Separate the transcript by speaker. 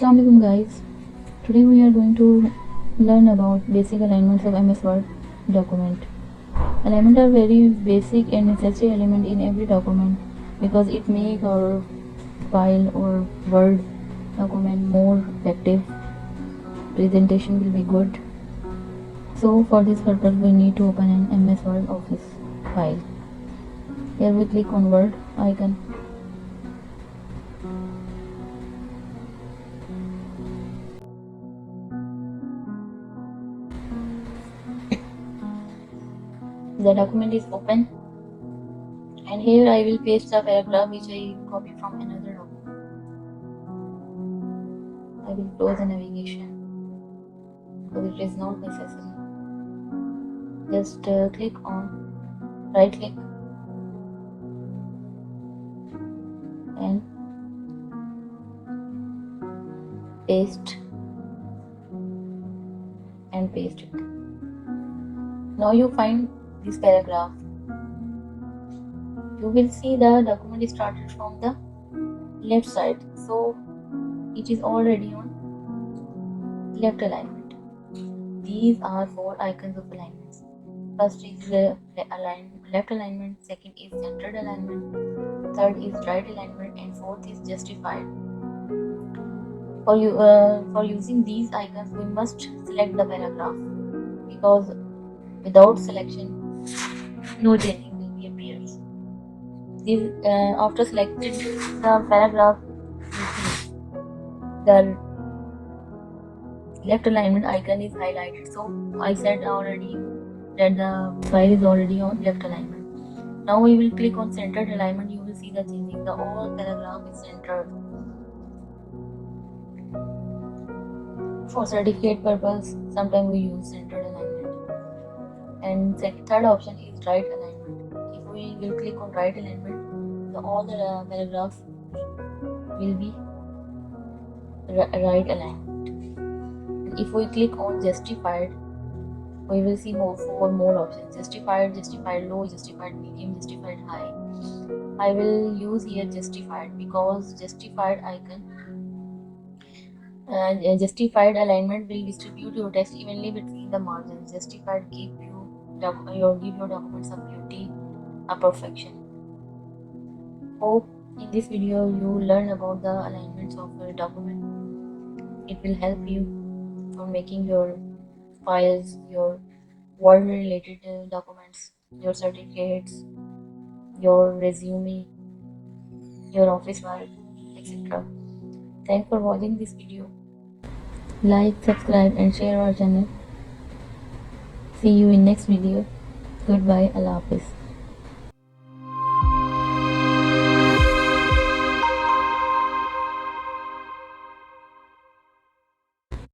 Speaker 1: Assalamu alaikum guys. Today we are going to learn about basic alignments of MS Word document. Alignment are very basic and necessary element in every document because it make our file or Word document more effective. Presentation will be good. So for this purpose we need to open an MS Word Office file. Here we click on Word icon. The document is open, and here I will paste the paragraph which I copied from another document. I will close the navigation because it is not necessary. Just click on right click and paste it. Now you find this paragraph. You will see the document is started from the left side, so it is already on left alignment. These are 4 icons of alignments. First is left alignment, second is centered alignment, third is right alignment, and fourth is justified. For using these icons, we must select the paragraph because without selection, no changing will be appears. After selected the paragraph, the left alignment icon is highlighted. So I said already that the file is already on left alignment. Now we will click on centered alignment. You will see the changing. The whole paragraph is centered. For certificate purpose, sometimes we use centered alignment. And third option is right alignment. If we will click on right alignment, all the paragraphs will be right alignment. And if we click on justified, we will see 4 more options: justified, justified low, justified medium, justified high. I will use here justified because justified icon justified alignment will distribute your text evenly between the margins. Justified give your documents a beauty, a perfection. Hope in this video you learn about the alignments of your document. It will help you for making your files, your Word related documents, your certificates, your resume, your office work, etc. Thanks for watching this video. Like, subscribe and share our channel. See you in next video. Goodbye. Allah Hafiz.